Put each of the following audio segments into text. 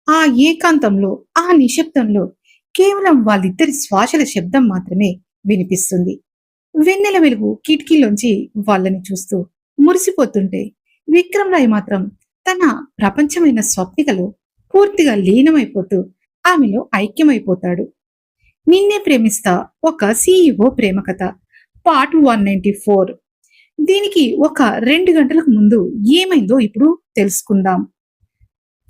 ఆ ఏకాంతంలో, ఆ నిశ్శబ్దంలో కేవలం వాళ్ళిద్దరి శ్వాసల శబ్దం మాత్రమే వినిపిస్తుంది. వెన్నెల వెలుగు కిటికీలోంచి వాళ్ళని చూస్తూ మురిసిపోతుంటే విక్రమ్ రాయ్ మాత్రం తన ప్రపంచమైన స్వప్నికలో పూర్తిగా లీనమైపోతూ ఆమెలో ఐక్యమైపోతాడు. నిన్నే ప్రేమిస్తా ఒక సీఈఓ ప్రేమ కథ పార్ట్ 194. దీనికి ఒక 2 గంటలకు ముందు ఏమైందో ఇప్పుడు తెలుసుకుందాం.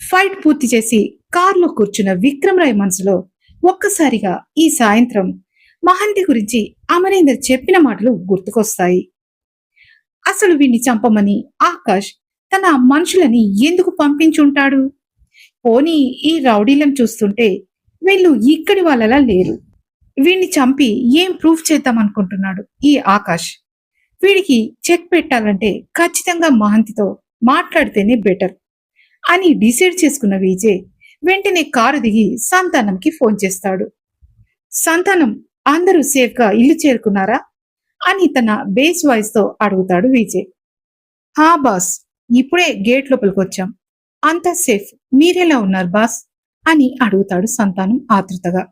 ఫైట్ పూర్తి చేసి కారులో కూర్చున్న విక్రమ్ రాయ్ మనసులో ఒక్కసారిగా ఈ సాయంత్రం మహంతి గురించి అమరేందర్ చెప్పిన మాటలు గుర్తుకొస్తాయి. అసలు వీణ్ణి చంపమని ఆకాష్ తన మనుషులని ఎందుకు పంపించుంటాడు? పోనీ ఈ రౌడీలను చూస్తుంటే వీళ్ళు ఇక్కడి వాళ్ళలా లేరు. వీణ్ణి చంపి ఏం ప్రూఫ్ చేద్దామనుకుంటున్నాడు ఈ ఆకాష్? వీడికి చెక్ పెట్టాలంటే ఖచ్చితంగా మహంతితో మాట్లాడితేనే బెటర్ అని డిసైడ్ చేసుకున్న విజయ్ వెంటనే కారు దిగి సంతానంకి ఫోన్ చేస్తాడు. సంతానం, అందరూ సేఫ్ గా ఇల్లు చేరుకున్నారా అని తన బేస్ వాయిస్ తో అడుగుతాడు విజయ్. హా బాస్, ఇప్పుడే గేట్ లోపలికి వచ్చాం, అంతా సేఫ్. మీరెలా ఉన్నారు బాస్ అని అడుగుతాడు సంతానం ఆతృతగా.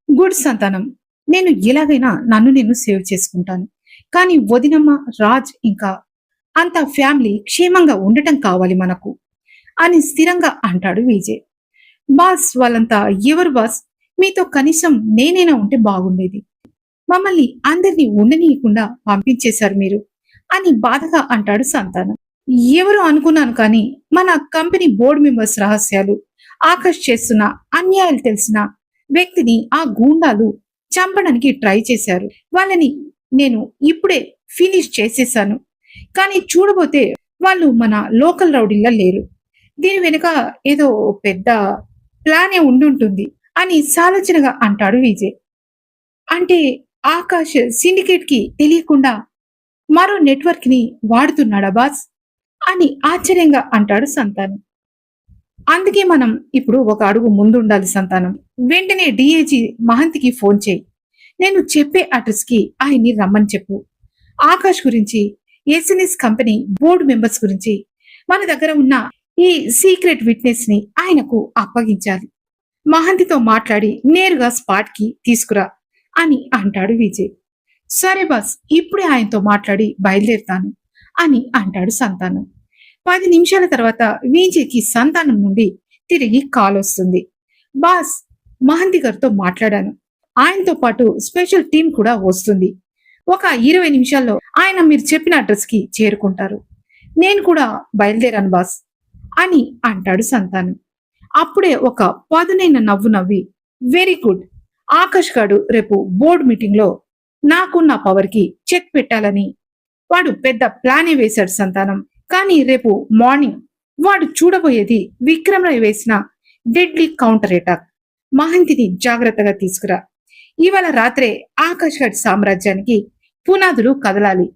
గుడ్ సంతానం, నేను ఎలాగైనా నన్ను నేను సేవ్ చేసుకుంటాను. కానీ వదినమ్మ, రాజ్ ఇంకా అంత ఫ్యామిలీ క్షేమంగా ఉండటం కావాలి మనకు అని స్థిరంగా అంటాడు విజయ్. బాస్, వాళ్ళంతా ఎవరు బాస్? మీతో కనీసం నేనైనా ఉంటే బాగుండేది. మమ్మల్ని అందరినీ ఉండనీయకుండా పంపించేశారు మీరు అని బాధగా అంటాడు సంతానం. ఎవరు అనుకున్నాను కానీ మన కంపెనీ బోర్డు మెంబర్స్ రహస్యాలు, ఆకాష్ చేస్తున్న అన్యాయాలు తెలిసిన వ్యక్తిని ఆ గూండాలు చంపడానికి ట్రై చేశారు. వాళ్ళని నేను ఇప్పుడే ఫినిష్ చేసేసాను. కానీ చూడబోతే వాళ్ళు మన లోకల్ రౌడీలా లేరు. దీని వెనుక ఏదో పెద్ద ప్లానే ఉండుంటుంది అని సాలోచనగా అంటాడు విజయ్. అంటే ఆకాష్ సిండికేట్ కి తెలియకుండా మరో నెట్వర్క్ ని వాడుతున్నాడా బాస్ అని ఆశ్చర్యంగా అంటాడు సంతానం. అందుకే మనం ఇప్పుడు ఒక అడుగు ముందుండాలి సంతానం. వెంటనే డిఐజీ మహంతికి ఫోన్ చేయి. నేను చెప్పే అడ్రస్ కి ఆయన్ని రమ్మని చెప్పు. ఆకాష్ గురించి, ఎస్ఎన్ఎస్ కంపెనీ బోర్డు మెంబర్స్ గురించి, మన దగ్గర ఉన్న ఈ సీక్రెట్ విట్నెస్ ని ఆయనకు అప్పగించాలి. మహంతితో మాట్లాడి నేరుగా స్పాట్ కి తీసుకురా అని అంటాడు విజయ్. సరే బాస్, ఇప్పుడే ఆయనతో మాట్లాడి బయలుదేరుతాను అని అంటాడు సంతానం. 10 నిమిషాల తర్వాత విజయ్కి సంతానం నుండి తిరిగి కాల్ వస్తుంది. బాస్, మహంతి గారితో మాట్లాడాను. ఆయనతో పాటు స్పెషల్ టీం కూడా వస్తుంది. ఒక 20 నిమిషాల్లో ఆయన మీరు చెప్పిన అడ్రస్ కి చేరుకుంటారు. నేను కూడా బయలుదేరాను బాస్ అని అంటాడు సంతానం. అప్పుడే ఒక పదునైన నవ్వు నవ్వి, వెరీ గుడ్, ఆకాష్ గాడు రేపు బోర్డు మీటింగ్ లో నాకున్న పవర్ కి చెక్ పెట్టాలని వాడు పెద్ద ప్లానే వేశాడు సంతానం. కానీ రేపు మార్నింగ్ వాడు చూడబోయేది విక్రమ్ రాయ్ వేసిన డెడ్లీ కౌంటర్ అటాక్. మహంతిని జాగ్రత్తగా తీసుకురా. ఇవాళ రాత్రే ఆకాష్ గడ్ సామ్రాజ్యానికి పునాదులు కదలాలి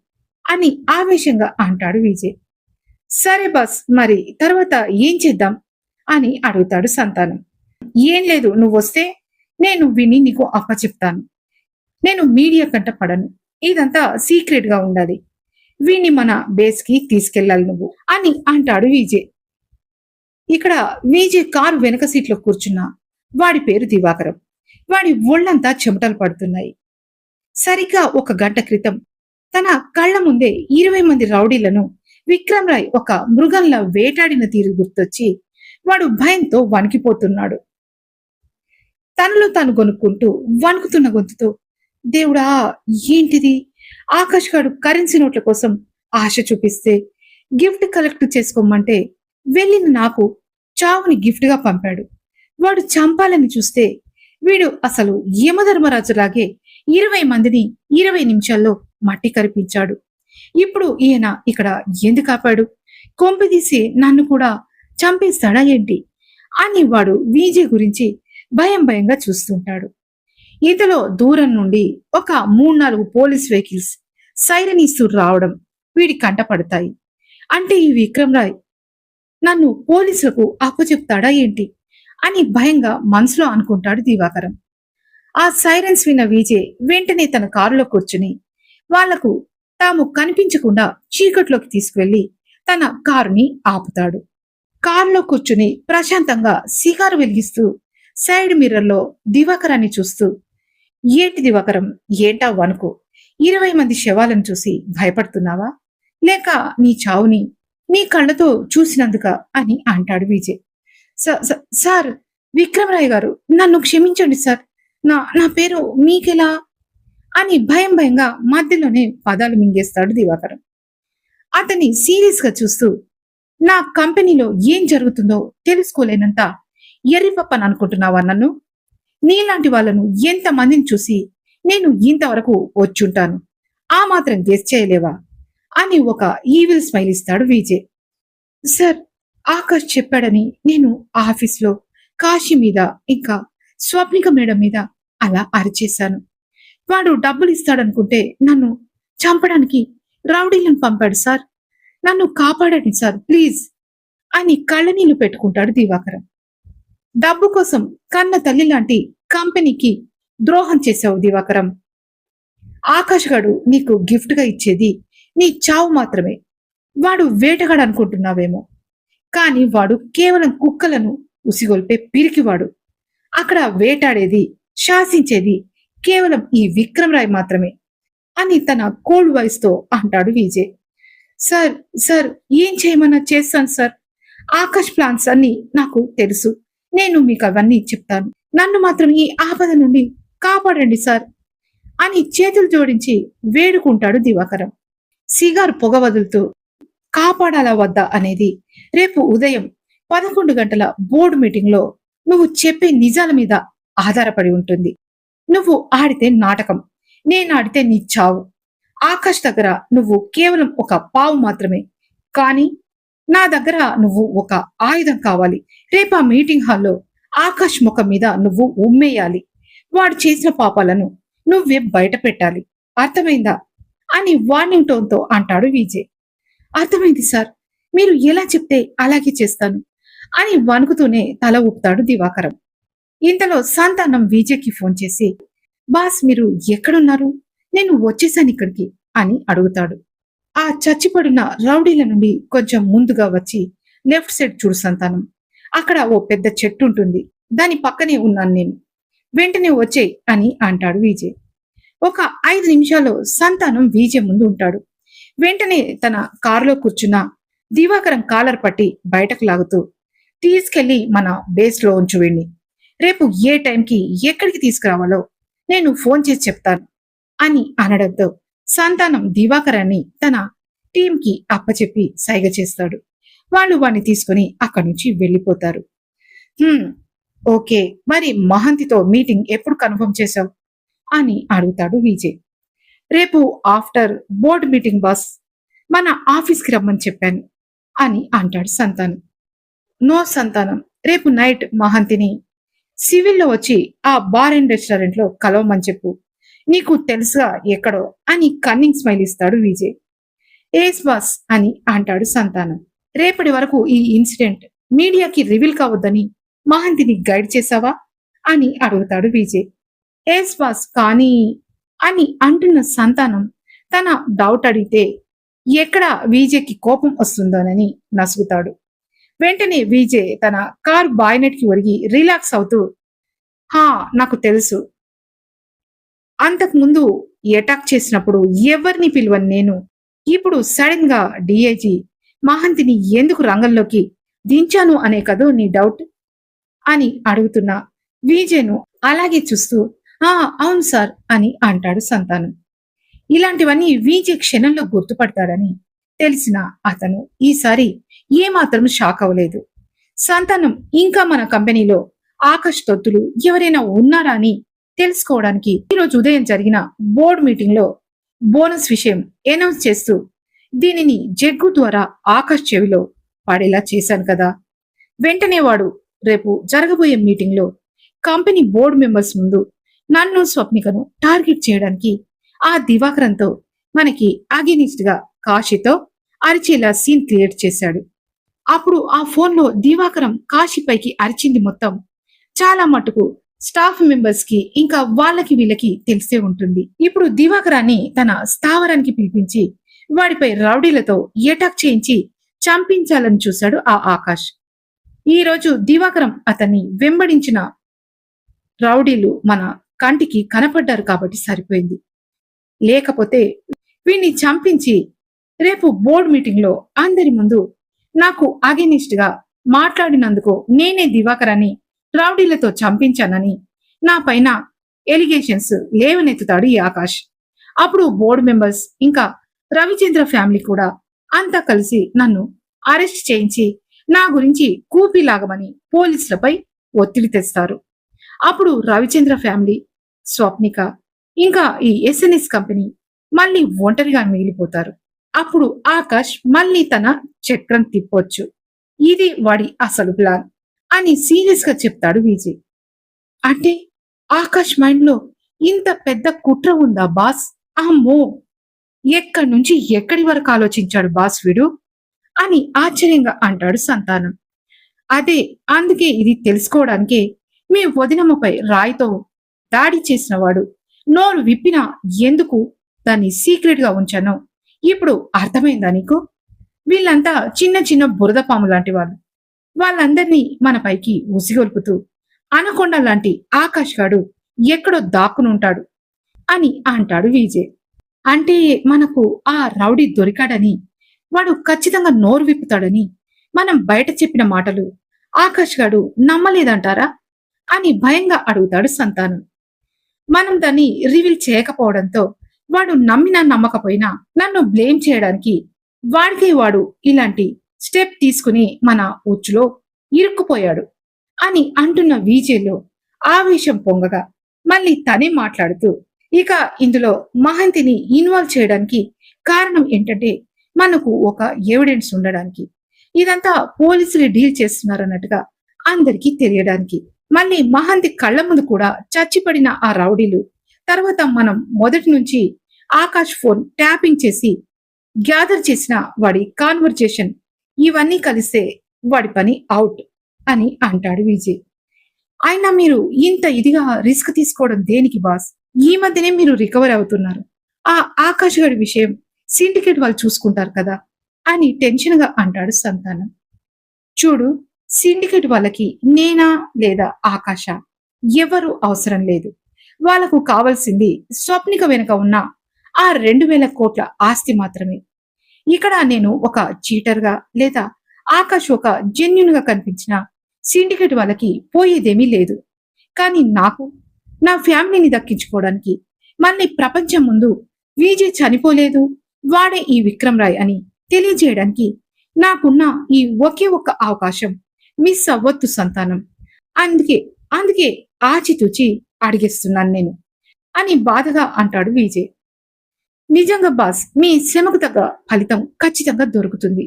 అని ఆవేశంగా అంటాడు విజయ్. సరే బాస్, మరి తర్వాత ఏం చేద్దాం అని అడుగుతాడు సంతానం. ఏం లేదు, నువ్వు వస్తే నేను విని నీకు అప్పచెప్తాను. నేను మీడియా కంట పడను. ఇదంతా సీక్రెట్ గా ఉండాలి. వీణ్ణి మన బేస్ కి తీసుకెళ్లాలి నువ్వు అని అంటాడు విజయ్. ఇక్కడ విజయ్ కారు వెనక సీట్లో కూర్చున్న వాడి పేరు దివాకరం. వాడి ఒళ్ళంతా చెమటలు పడుతున్నాయి. సరిగ్గా 1 గంట క్రితం తన కళ్ల ముందే 20 మంది రౌడీలను విక్రమ్ రాయ్ ఒక మృగంలా వేటాడిన తీరు గుర్తొచ్చి వాడు భయంతో వణికిపోతున్నాడు. తనలో తాను గొనుక్కుంటూ వణుకుతున్న గొంతుతో, దేవుడా ఏంటిది? ఆకాష్ గాడు కరెన్సీ నోట్ల కోసం ఆశ చూపిస్తే గిఫ్ట్ కలెక్ట్ చేసుకోమంటే వెళ్ళిన నాకు చావుని గిఫ్ట్ గా పంపాడు. వాడు చంపాలని చూస్తే వీడు అసలు యమధర్మరాజులాగే 20 మందిని 20 నిమిషాల్లో మట్టి కరిపించాడు. ఇప్పుడు ఈయన ఇక్కడ ఎందుకు ఆపాడు? కొంపదీసి నన్ను కూడా చంపేస్తాడా ఏంటి అని వాడు విజయ్ గురించి భయం భయంగా చూస్తుంటాడు. ఇంతలో దూరం నుండి ఒక 3-4 పోలీస్ వెహికల్స్ సైరన్ ఇస్తూ రావడం వీడి కంటపడతాయి. అంటే ఈ విక్రమ్ రాయ్ నన్ను పోలీసులకు అప్పచెప్తాడా ఏంటి అని భయంగా మనసులో అనుకుంటాడు దివాకరం. ఆ సైరన్స్ విన్న విజయ్ వెంటనే తన కారులో కూర్చుని వాళ్లకు తాము కనిపించకుండా చీకట్లోకి తీసుకువెళ్లి తన కారుని ఆపుతాడు. కారులో కూర్చుని ప్రశాంతంగా సిగారు వెలిగిస్తూ సైడ్ మిర్రర్లో దివాకరాన్ని చూస్తూ, ఏంటి దివాకరం, ఏంటా వణుకు? 20 మంది శవాలను చూసి భయపడుతున్నావా? లేక నీ చావుని నీ కళ్ళతో చూసినందుక అని అంటాడు విజయ్. సార్, విక్రమరాయ్ గారు, నన్ను క్షమించండి సార్. నా నా పేరు మీకెలా అని భయం భయంగా మధ్యలోనే పదాలు మింగేస్తాడు దివాకరం. అతన్ని సీరియస్ గా చూస్తూ, నా కంపెనీలో ఏం జరుగుతుందో తెలుసుకోలేనంత ఎర్రిపప్పని అనుకుంటున్నావా నన్ను? నీలాంటి వాళ్ళను ఎంతమందిని చూసి నేను ఇంతవరకు వచ్చుంటాను. ఆ మాత్రం గెస్ చేయలేవా అని ఒక ఈవిల్ స్మైల్ ఇస్తాడు విజయ్. సార్, ఆకాష్ చెప్పాడని నేను ఆఫీస్లో కాశీ మీద ఇంకా స్వప్నిక మేడం మీద అలా అరిచేశాను. వాడు డబ్బులు ఇస్తాడనుకుంటే నన్ను చంపడానికి రౌడీలను పంపాడు సార్. నన్ను కాపాడండి సార్, ప్లీజ్ అని కళ్ళనీళ్లు పెట్టుకుంటాడు దివాకరం. డబ్బు కోసం కన్న తల్లి లాంటి కంపెనీకి ద్రోహం చేశావు దివాకరం. ఆకాష్ గాడు నీకు గిఫ్ట్ గా ఇచ్చేది నీ చావు మాత్రమే. వాడు వేటగాడు అనుకుంటున్నావేమో, కానీ వాడు కేవలం కుక్కలను ఉసిగొల్పే పిరికివాడు. అక్కడ వేటాడేది, శాసించేది కేవలం ఈ విక్రమరాయ్ మాత్రమే అని తన కోల్డ్ వాయిస్ తో అంటాడు విజయ్. సార్ సార్, ఏం చేయమన్నా చేస్తాను సార్. ఆకాష్ ప్లాన్స్ అన్ని నాకు తెలుసు. నేను మీకు అవన్నీ చెప్తాను. నన్ను మాత్రం ఈ ఆపద నుండి కాపాడండి సార్ అని చేతులు జోడించి వేడుకుంటాడు దివాకరం. సిగారు పొగ వదులుతూ, కాపాడాలా వద్దా అనేది రేపు ఉదయం 11 గంటల బోర్డు మీటింగ్ లో నువ్వు చెప్పే నిజాల మీద ఆధారపడి ఉంటుంది. నువ్వు ఆడితే నాటకం, నేను ఆడితే నీ చావు. ఆకాష్ దగ్గర నువ్వు కేవలం ఒక పావు మాత్రమే, కానీ నా దగ్గర నువ్వు ఒక ఆయుధం కావాలి. రేపు ఆ మీటింగ్ హాల్లో ఆకాష్ ముఖం మీద నువ్వు ఉమ్మేయాలి. వాడు చేసిన పాపాలను నువ్వే బయట పెట్టాలి. అర్థమైందా అని వార్నింగ్ టోన్తో అంటాడు విజయ్. అర్థమైంది సార్, మీరు ఎలా చెప్తే అలాగే చేస్తాను అని వణుకుతూనే తల ఊపుతాడు దివాకరం. ఇంతలో సంతానం విజయ్కి ఫోన్ చేసి, బాస్ మీరు ఎక్కడున్నారు? నేను వచ్చేసాను ఇక్కడికి అని అడుగుతాడు. ఆ చచ్చిపడిన రౌడీల నుండి కొంచెం ముందుగా వచ్చి లెఫ్ట్ సైడ్ చూడు సంతానం. అక్కడ ఓ పెద్ద చెట్టు ఉంటుంది, దాని పక్కనే ఉన్నాను నేను. వెంటనే వచ్చేయ్ అని అంటాడు విజయ్. ఒక 5 నిమిషాల్లో సంతానం విజయ్ ముందు ఉంటాడు. వెంటనే తన కారులో కూర్చున్న దివాకరం కాలర్ పట్టి బయటకు లాగుతూ, తీసుకెళ్లి మన బేస్ లో ఉంచు వీణ్ణి. రేపు ఏ టైంకి ఎక్కడికి తీసుకురావాలో నేను ఫోన్ చేసి చెప్తాను అని అనడంతో సంతానం దివాకరాన్ని తన టీంకి అప్పచెప్పి సైగ చేస్తాడు. వాళ్ళు వాణ్ణి తీసుకుని అక్కడి నుంచి వెళ్ళిపోతారు. ఓకే, మరి మహంతితో మీటింగ్ ఎప్పుడు కన్ఫర్మ్ చేశావు అని అడుగుతాడు విజయ్. రేపు ఆఫ్టర్ బోర్డ్ మీటింగ్ బాస్, మన ఆఫీస్కి రమ్మని చెప్పాను అని అంటాడు సంతానం. నో సంతానం, రేపు నైట్ మహంతిని సివిల్లో వచ్చి ఆ బార్ అండ్ రెస్టారెంట్ లో కలవమని చెప్పు. నీకు తెలుసుగా ఎక్కడో అని కన్నింగ్ స్మైల్ ఇస్తాడు విజయ్. ఏస్ బాస్ అని అంటాడు సంతానం. రేపటి వరకు ఈ ఇన్సిడెంట్ మీడియాకి రివీల్ కావద్దని మహంతిని గైడ్ చేశావా అని అడుగుతాడు విజయ్. ఏస్ బాస్, కానీ అని అంటున్న సంతానం తన డౌట్ అడిగితే ఎక్కడ విజయ్కి కోపం వస్తుందోనని నసుగుతాడు. వెంటనే విజయ్ తన కార్ బాయ్నెట్ కి ఒరిగి రిలాక్స్ అవుతూ, హా నాకు తెలుసు, అంతకు ముందు అటాక్ చేసినప్పుడు ఎవరిని పిలువని నేను ఇప్పుడు సడన్ గా డిఐజీ మహంతిని ఎందుకు రంగంలోకి దించాను అనే కదో నీ డౌట్ అని అడుగుతున్న విజయ్ను అలాగే చూస్తూ, అవును సార్ అని అంటాడు సంతానం. ఇలాంటివన్నీ విజయ్ క్షణంలో గుర్తుపడతాడని తెలిసిన అతను ఈసారి ఏమాత్రం షాక్ అవ్వలేదు. సంతానం ఇంకా మన కంపెనీలో ఆకాష్ తొత్తులు ఎవరైనా ఉన్నారా అని తెలుసుకోవడానికి ఈరోజు ఉదయం జరిగిన బోర్డు మీటింగ్ లో బోనస్ విషయం అనౌన్స్ చేస్తూ దీనిని జగ్గు ద్వారా ఆకాష్ చెవిలో పడేలా చేశాను కదా. వెంటనే వాడు రేపు జరగబోయే మీటింగ్ లో కంపెనీ బోర్డు మెంబర్స్ ముందు నన్ను స్వప్నికను టార్గెట్ చేయడానికి ఆ దివాకరంతో మనకి అగెనిస్ట్ గా కాశీతో అరిచేలా సీన్ క్రియేట్ చేశాడు. అప్పుడు ఆ ఫోన్ లో దివాకరం కాశీపైకి అరిచింది మొత్తం చాలా మటుకు స్టాఫ్ మెంబర్స్ కి ఇంకా వాళ్ళకి వీళ్ళకి తెలిసే ఉంటుంది. ఇప్పుడు దివాకరాన్ని తన స్థావరానికి పిలిపించి వాడిపై రౌడీలతో అటాక్ చేయించి చంపించాలని చూశాడు ఆ ఆకాష్. ఈ రోజు దివాకరం అతన్ని వెంబడించిన రౌడీలు మన కంటికి కనపడ్డారు కాబట్టి సరిపోయింది. లేకపోతే వీణ్ణి చంపించి రేపు బోర్డు మీటింగ్ లో అందరి ముందు నాకు అగెనిస్ట్ గా మాట్లాడినందుకు నేనే దివాకరాన్ని రౌడీలతో చంపించానని నా పైన ఎలిగేషన్స్ లేవనెత్తుతాడు ఈ ఆకాష్. అప్పుడు బోర్డు మెంబర్స్ ఇంకా రవిచంద్ర ఫ్యామిలీ కూడా అంతా కలిసి నన్ను అరెస్ట్ చేయించి నా గురించి కూపీలాగమని పోలీసులపై ఒత్తిడి తెస్తారు. అప్పుడు రవిచంద్ర ఫ్యామిలీ, స్వప్నిక ఇంకా ఈ ఎస్ఎన్ఎస్ కంపెనీ మళ్ళీ ఒంటరిగా మిగిలిపోతారు. అప్పుడు ఆకాష్ మళ్ళీ తన చక్రం తిప్పొచ్చు. ఇది వాడి అసలు ప్లాన్ అని సీరియస్ గా చెప్తాడు విజయ్. అంటే ఆకాష్ మైండ్ లో ఇంత పెద్ద కుట్ర ఉందా బాస్? అమ్మో, ఎక్కడి నుంచి ఎక్కడి వరకు ఆలోచించాడు బాస్ వీడు అని ఆశ్చర్యంగా అంటాడు సంతానం. అదే, అందుకే ఇది తెలుసుకోవడానికే మీ వదినమ్మపై రాయితో దాడి చేసిన వాడు నోరు విప్పినా ఎందుకు దాన్ని సీక్రెట్ గా ఉంచానో ఇప్పుడు అర్థమైందా నీకు? వీళ్ళంతా చిన్న చిన్న బురద పాము లాంటి వాళ్ళు. వాళ్ళందరినీ మన పైకి ఉసిగొల్పుతూ అనకొండ లాంటి ఆకాష్ గాడు ఎక్కడో దాక్కునుంటాడు అని అంటాడు విజయ్. అంటే మనకు ఆ రౌడీ దొరికాడని, వాడు ఖచ్చితంగా నోరు విప్పుతాడని మనం బయట చెప్పిన మాటలు ఆకాష్ గాడు నమ్మలేదంటారా అని భయంగా అడుగుతాడు సంతానం. మనం దాన్ని రివీల్ చేయకపోవడంతో వాడు నమ్మినా నమ్మకపోయినా నన్ను బ్లేమ్ చేయడానికి వాడికే వాడు ఇలాంటి స్టెప్ తీసుకుని మన ఉచ్చులో ఇరుక్కుపోయాడు అని అంటున్న విజయ్లో ఆవేశం పొంగగా మళ్ళీ తనే మాట్లాడుతూ, ఇక ఇందులో మహంతిని ఇన్వాల్వ్ చేయడానికి కారణం ఏంటంటే మనకు ఒక ఎవిడెన్స్ ఉండడానికి, ఇదంతా పోలీసులు డీల్ చేస్తున్నారన్నట్టుగా అందరికీ తెలియడానికి, మళ్ళీ మహంతి కళ్ళ ముందు కూడా చచ్చిపడిన ఆ రౌడీలు, తర్వాత మనం మొదటి నుంచి ఆకాష్ ఫోన్ ట్యాపింగ్ చేసి గ్యాదర్ చేసిన వాడి కాన్వర్జేషన్, ఇవన్నీ కలిస్తే వాడి పని అవుట్ అని అంటాడు విజయ్. అయినా మీరు ఇంత ఇదిగా రిస్క్ తీసుకోవడం దేనికి బాస్? ఈ మధ్యనే మీరు రికవర్ అవుతున్నారు. ఆ ఆకాష్ గడి విషయం సిండికేట్ వాళ్ళు చూసుకుంటారు కదా అని టెన్షన్ గా అంటాడు సంతానం. చూడు, సిండికేట్ వాళ్ళకి నేనా లేదా ఆకాశ ఎవరు అవసరం లేదు. వాళ్ళకు కావాల్సింది స్వప్నిక వెనుక ఉన్న ఆ 2,000 కోట్ల ఆస్తి మాత్రమే. ఇక్కడ నేను ఒక చీటర్ గా లేదా ఆకాష్ ఒక జెన్యున్ గా కనిపించిన సిండికేట్ వాళ్ళకి పోయేదేమీ లేదు. కానీ నాకు నా ఫ్యామిలీని దక్కించుకోవడానికి, మళ్ళీ ప్రపంచం ముందు విజయ్ చనిపోలేదు, వాడే ఈ విక్రమ్ రాయ్ అని తెలియజేయడానికి నాకున్న ఈ ఒకే ఒక్క అవకాశం మిస్ అవ్వొద్దు సంతానం. అందుకే అందుకే ఆచితూచి అడిగేస్తున్నాను నేను అని బాధగా అంటాడు విజయ్. నిజంగా బాస్, మీ శ్రమకు తగ్గ ఫలితం ఖచ్చితంగా దొరుకుతుంది.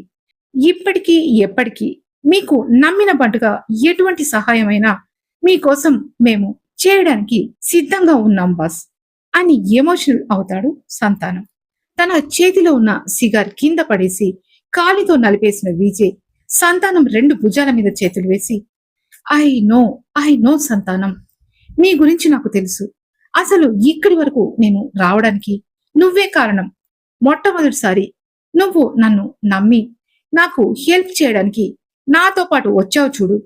ఇప్పటికీ ఎప్పటికీ మీకు నమ్మిన బంటుగా ఎటువంటి సహాయమైనా మీకోసం మేము చేయడానికి సిద్ధంగా ఉన్నాం బాస్ అని ఎమోషనల్ అవుతాడు సంతానం. తన చేతిలో ఉన్న సిగార్ కింద పడేసి కాలితో నలిపేసిన విజయ్ సంతానం 2 భుజాల మీద చేతులు వేసి, ఐ నో సంతానం, నీ గురించి నాకు తెలుసు. అసలు ఇక్కడి వరకు నేను రావడానికి నువ్వే కారణం. మొట్టమొదటిసారి నువ్వు నన్ను నమ్మి నాకు హెల్ప్ చేయడానికి నాతో పాటు వచ్చావు చూడు,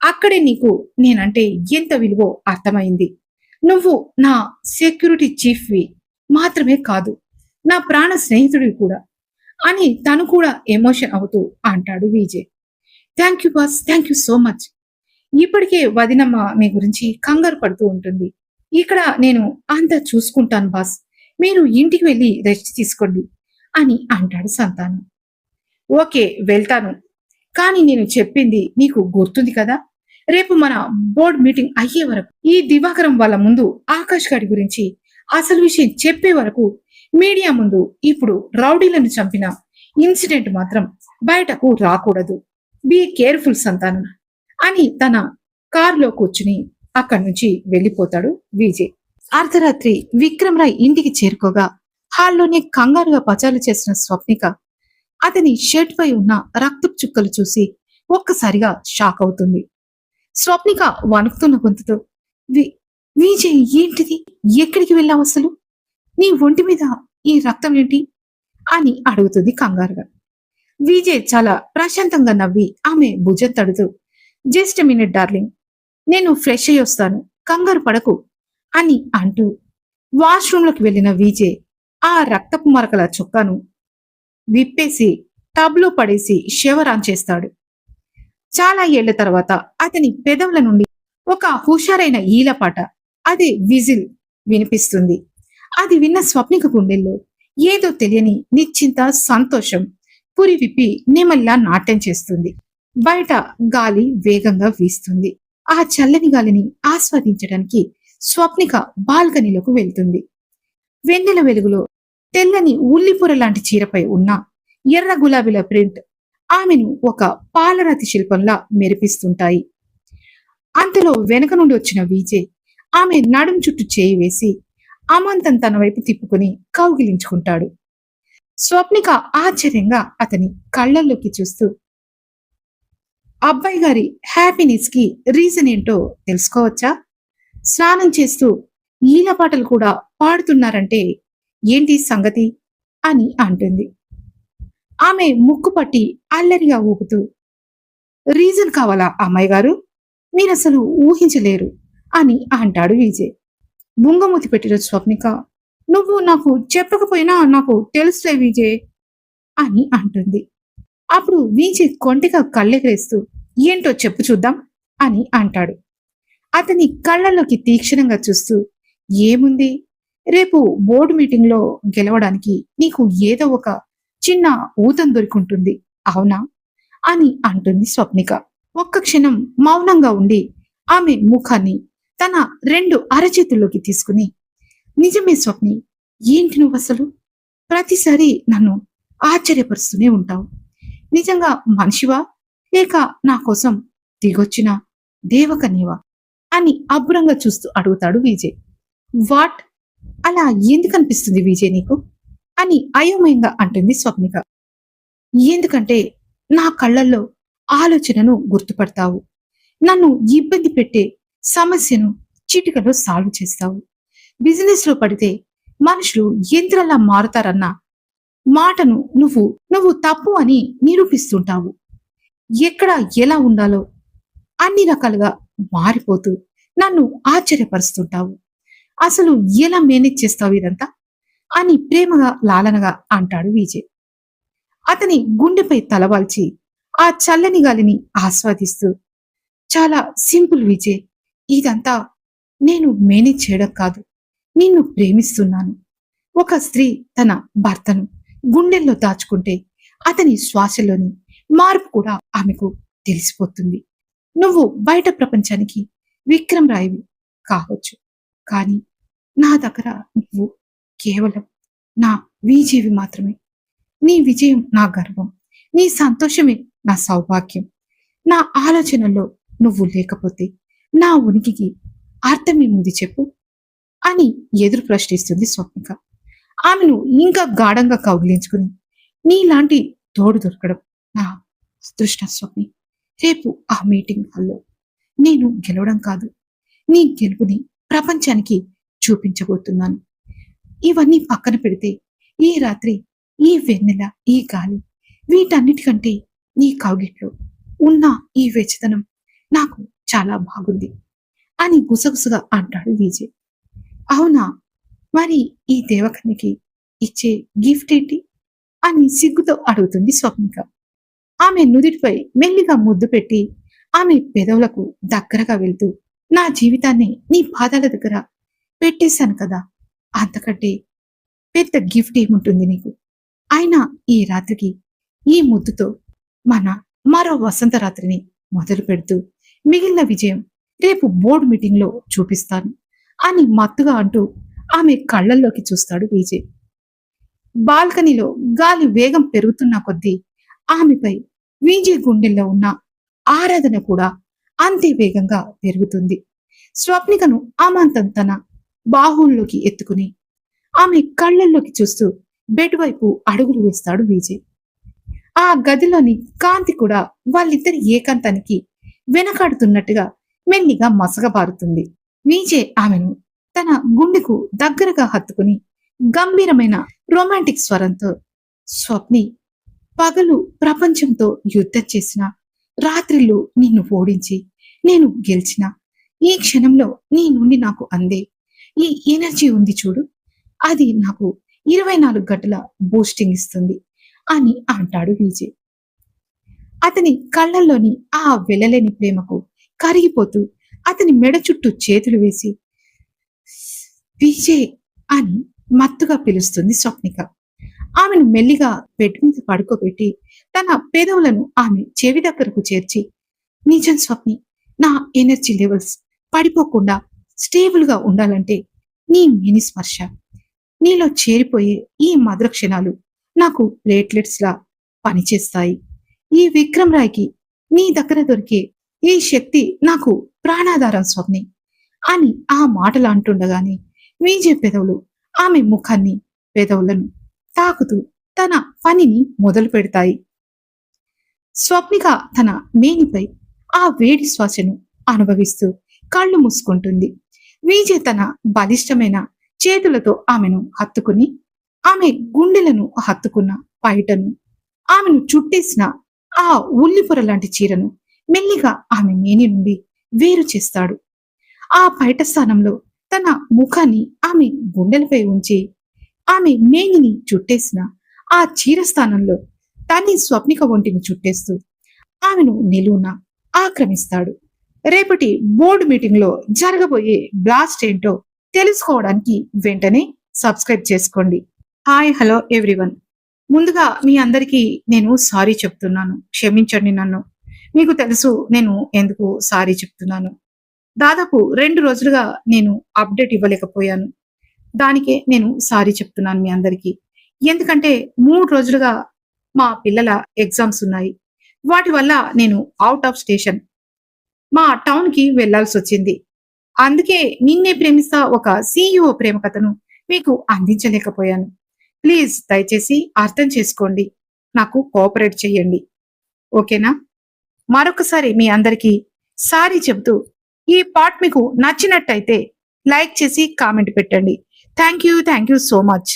అక్కడే నీకు నేనంటే ఎంత విలువో అర్థమైంది. నువ్వు నా సెక్యూరిటీ చీఫ్వి మాత్రమే కాదు, నా ప్రాణ స్నేహితుడివి కూడా అని తను కూడా ఎమోషన్ అవుతూ అంటాడు Vijay. Thank you boss, thank you so much. ఇప్పటికే వదినమ్మ మీ గురించి కంగారు పడుతూ ఉంటుంది. ఇక్కడ నేను అంతా చూసుకుంటాను బాస్, మీరు ఇంటికి వెళ్ళి రెస్ట్ తీసుకోండి అని అంటాడు సంతానం. ఓకే, వెళ్తాను. కానీ నేను చెప్పింది నీకు గుర్తుంది కదా? రేపు మన బోర్డ్ మీటింగ్ అయ్యే వరకు, ఈ దివాకరం వాళ్ళ ముందు ఆకాష్ గారి గురించి అసలు విషయం చెప్పే వరకు మీడియా ముందు ఇప్పుడు రౌడీలను చంపిన ఇన్సిడెంట్ మాత్రం బయటకు రాకూడదు. బీ కేర్ఫుల్ సంతానం అని తన కారులో కూర్చుని అక్కడి నుంచి వెళ్ళిపోతాడు విజయ్. అర్ధరాత్రి విక్రమ్ రాయ్ ఇంటికి చేరుకోగా హాల్లోనే కంగారుగా పచాలు చేసిన స్వప్నిక అతని షర్ట్ పై ఉన్న రక్తపు చుక్కలు చూసి ఒక్కసారిగా షాక్ అవుతుంది. స్వప్నిక వణుకుతున్న గొంతుతో, విజయ్ ఏంటిది? ఎక్కడికి వెళ్ళావు అసలు? నీ ఒంటి మీద ఈ రక్తం ఏంటి అని అడుగుతుంది కంగారుగా. విజయ్ చాలా ప్రశాంతంగా నవ్వి ఆమె భుజం తడుతూ, జస్ట్ మినిట్ డార్లింగ్, నేను ఫ్రెష్ అయ్యి వస్తాను, కంగారు పడకు అని అంటూ వాష్రూంలోకి వెళ్లిన విజయ్ ఆ రక్తపు మరకల చొక్కాను విప్పేసి టబ్లో పడేసి షవర్ ఆన్ చేస్తాడు. చాలా ఏళ్ల తర్వాత అతని పెదవుల నుండి ఒక హుషారైన ఈలపాట, అదే విజిల్ వినిపిస్తుంది. అది విన్న స్వప్నిక గుండెల్లో ఏదో తెలియని నిశ్చింత సంతోషం పురి విప్పి నెమల్లా నాట్యం చేస్తుంది. బయట గాలి వేగంగా వీస్తుంది. ఆ చల్లని గాలిని ఆస్వాదించడానికి స్వప్నిక బాల్కనీలోకి వెళ్తుంది. వెన్నెల వెలుగులో తెల్లని ఉల్లిపొర లాంటి చీరపై ఉన్న ఎర్ర గులాబీల ప్రింట్ ఆమెను ఒక పాలరాతి శిల్పంలా మెరిపిస్తుంటాయి. అంతలో వెనక నుండి వచ్చిన విజయ్ ఆమె నడుం చుట్టూ చేయి వేసి అమాంతం తన వైపు తిప్పుకుని కౌగిలించుకుంటాడు. స్వప్నిక ఆశ్చర్యంగా అతని కళ్ళల్లోకి చూస్తూ, అబ్బాయి గారి హ్యాపీనెస్ కి రీజన్ ఏంటో తెలుసుకోవచ్చా? స్నానం చేస్తూ ఈల పాటలు కూడా పాడుతున్నారంటే ఏంటి సంగతి అని అంటుంది. ఆమె ముక్కు పట్టి అల్లరిగా ఊపుతూ, రీజన్ కావాలా అమ్మాయి గారు? మీరసలు ఊహించలేరు అని అంటాడు విజయ్. బుంగమూతి పెట్టిన స్వప్నిక, నువ్వు నాకు చెప్పకపోయినా నాకు తెలుసులే విజయ్ అని అంటుంది. అప్పుడు విజయ్ కొంటిగా కళ్ళెగరేస్తూ, ఏంటో చెప్పు చూద్దాం అని అంటాడు. అతని కళ్ళల్లోకి తీక్షణంగా చూస్తూ, ఏముంది, రేపు బోర్డు మీటింగ్ లో గెలవడానికి నీకు ఏదో ఒక చిన్న ఊతం దొరికింటుంది అవునా అని అంటుంది స్వప్నిక. ఒక్క క్షణం మౌనంగా ఉండి ఆమె ముఖాన్ని తన 2 అరచేతుల్లోకి తీసుకుని, నిజమే స్వప్ని, ఏంటి నువ్వు అసలు ప్రతిసారి నన్ను ఆశ్చర్యపరుస్తూనే ఉంటావు. నిజంగా మనిషివా లేక నా కోసం దిగొచ్చిన దేవకన్యవా అని అబ్బురంగా చూస్తూ అడుగుతాడు విజయ్. వాట్? అలా ఎందుకు అనిపిస్తుంది విజయ్ నీకు అని అయోమయంగా అంటుంది స్వప్నిక. ఎందుకంటే నా కళ్ళల్లో ఆలోచనను గుర్తుపడతావు. నన్ను ఇబ్బంది పెట్టే సమస్యను చిటికలో సాల్వ్ చేస్తావు. బిజినెస్ లో పడితే మనుషులు యంత్రాలా మారుతారన్న మాటను నువ్వు నువ్వు తప్పు అని నిరూపిస్తుంటావు. ఎక్కడ ఎలా ఉండాలో అన్ని రకాలుగా మారిపోతూ నన్ను ఆశ్చర్యపరుస్తుంటావు. అసలు ఎలా మేనేజ్ చేస్తావు ఇదంతా అని ప్రేమగా లాలనగా అంటాడు విజయ్. అతని గుండెపై తలవాల్చి ఆ చల్లని గాలిని ఆస్వాదిస్తూ, చాలా సింపుల్ విజయ్, ఇదంతా నేను మేనేజ్ చేయడం కాదు, నిన్ను ప్రేమిస్తున్నాను. ఒక స్త్రీ తన భర్తను గుండెల్లో దాచుకుంటే అతని శ్వాసలోని మార్పు కూడా ఆమెకు తెలిసిపోతుంది. నువ్వు బయట ప్రపంచానికి విక్రమ్ రాయివి కావచ్చు, కానీ నా దగ్గర నువ్వు కేవలం నా విజయవి మాత్రమే. నీ విజయం నా గర్వం, నీ సంతోషమే నా సౌభాగ్యం. నా ఆలోచనల్లో నువ్వు లేకపోతే నా ఉనికికి అర్థమేముంది చెప్పు అని ఎదురు ప్రశ్నిస్తుంది స్వప్నిక. ఆమెను ఇంకా గాఢంగా కౌగిలించుకుని, నీలాంటి తోడు దొరకడం నా అదృష్టం స్వప్ని. రేపు ఆ మీటింగ్ హాల్లో నేను గెలవడం కాదు, నీ గెలుపుని ప్రపంచానికి చూపించబోతున్నాను. ఇవన్నీ పక్కన పెడితే ఈ రాత్రి, ఈ వెన్నెల, ఈ గాలి, వీటన్నిటికంటే నీ కౌగిట్లో ఉన్న ఈ వెచ్చదనం నాకు చాలా బాగుంది అని గుసగుసగా అంటాడు విజయ్. అవునా, మరి ఈ దేవకన్యకి ఇచ్చే గిఫ్ట్ ఏంటి అని సిగ్గుతో అడుగుతుంది స్వప్నిక. ఆమె నుదిటిపై మెల్లిగా ముద్దు పెట్టి ఆమె పెదవులకు దగ్గరగా వెళ్తూ, నా జీవితాన్ని నీ పాదాల దగ్గర పెట్టేశాను కదా, అంతకంటే పెద్ద గిఫ్ట్ ఏముంటుంది నీకు? అయినా ఈ రాత్రికి ఈ ముద్దుతో మన మరో వసంత రాత్రిని మొదలు పెడుతూ మిగిలిన విజయం రేపు బోర్డు మీటింగ్ లో చూపిస్తాను అని మత్తుగా అంటూ ఆమె కళ్ళల్లోకి చూస్తాడు విజయ్. బాల్కనీలో గాలి వేగం పెరుగుతున్న కొద్దీ ఆమెపై విజయ్ గుండెల్లో ఉన్న ఆరాధన కూడా అంతే వేగంగా పెరుగుతుంది. స్వప్నికను అమాంతం తన బాహువుల్లోకి ఎత్తుకుని ఆమె కళ్ళల్లోకి చూస్తూ బెడ్ వైపు అడుగులు వేస్తాడు విజయ్. ఆ గదిలోని కాంతి కూడా వాళ్ళిద్దరి ఏకాంతానికి వెనకాడుతున్నట్టుగా మెల్లిగా మసగబారుతుంది. విజయ్ ఆమెను తన గుండెకు దగ్గరగా హత్తుకుని గంభీరమైన రొమాంటిక్ స్వరంతో, స్వప్ని, పగలు ప్రపంచంతో యుద్ధం చేసిన రాత్రిళ్ళు నిన్ను ఓడించి నేను గెలిచిన ఈ క్షణంలో నీ నుండి నాకు అందే ఈ ఎనర్జీ ఉంది చూడు, అది నాకు 24 గంటల బూస్టింగ్ ఇస్తుంది అని అంటాడు విజయ్. అతని కళ్ళల్లోని ఆ వెళ్ళలేని ప్రేమకు కరిగిపోతూ అతని మెడ చుట్టూ చేతులు వేసి విజయ్ అని మత్తుగా పిలుస్తుంది స్వప్నిక. ఆమెను మెల్లిగా బెడ్ మీద పడుకోబెట్టి తన పెదవులను ఆమె చెవి దగ్గరకు చేర్చి, నిజం స్వప్ని, నా ఎనర్జీ లెవెల్స్ పడిపోకుండా స్టేబుల్ గా ఉండాలంటే నీ మిని స్పర్శ, నీలో చేరిపోయే ఈ మధుర క్షణాలు నాకు ప్లేట్లెట్స్ లా పనిచేస్తాయి. ఈ విక్రమ్ రాయ్కి నీ దగ్గర దొరికే ఈ శక్తి నాకు ప్రాణాధారం స్వప్ని అని ఆ మాటలు అంటుండగానే విజయ్ పెదవులు ఆమె ముఖాన్ని పెదవులను తాకుతూ తన పనిని మొదలు పెడతాయి. స్వప్నిక తన మేనిపై ఆ వేడి శ్వాసను అనుభవిస్తూ కళ్ళు మూసుకుంటుంది. విజయ్ తన బలిష్టమైన చేతులతో ఆమెను హత్తుకుని ఆమె గుండెలను హత్తుకున్న పైటను, ఆమెను చుట్టేసిన ఆ ఉల్లిపొర లాంటి చీరను మెల్లిగా ఆమె మేని నుండి వేరు చేస్తాడు. ఆ పైట స్థానంలో తన ముఖాన్ని ఆమె గుండెలపై ఉంచి ఆమె మేనిని చుట్టేసిన ఆ చీర స్థానంలో తన్ని స్వప్నిక ఒంటిని చుట్టేస్తూ ఆమెను నిలువున ఆక్రమిస్తాడు. రేపటి బోర్డు మీటింగ్ లో జరగబోయే బ్లాస్ట్ ఏంటో తెలుసుకోవడానికి వెంటనే సబ్స్క్రైబ్ చేసుకోండి. Hi hello everyone. ముందుగా మీ అందరికీ నేను సారీ చెప్తున్నాను, క్షమించండి నన్ను. మీకు తెలుసు నేను ఎందుకు సారీ చెప్తున్నాను. దాదాపు 2 రోజులుగా నేను అప్డేట్ ఇవ్వలేకపోయాను. దానికే నేను సారీ చెప్తున్నాను మీ అందరికీ. ఎందుకంటే 3 రోజులుగా మా పిల్లల ఎగ్జామ్స్ ఉన్నాయి. వాటి వల్ల నేను అవుట్ ఆఫ్ స్టేషన్ మా టౌన్ కి వెళ్లాల్సి వచ్చింది. అందుకే నిన్నే ప్రేమిస్తా ఒక CEO ప్రేమ కథను మీకు అందించలేకపోయాను. ప్లీజ్ దయచేసి అర్థం చేసుకోండి, నాకు కోఆపరేట్ చేయండి, ఓకేనా? మరొకసారి మీ అందరికీ సారీ చెబుతూ ఈ పార్ట్ మీకు నచ్చినట్టయితే లైక్ చేసి కామెంట్ పెట్టండి. Thank you so much.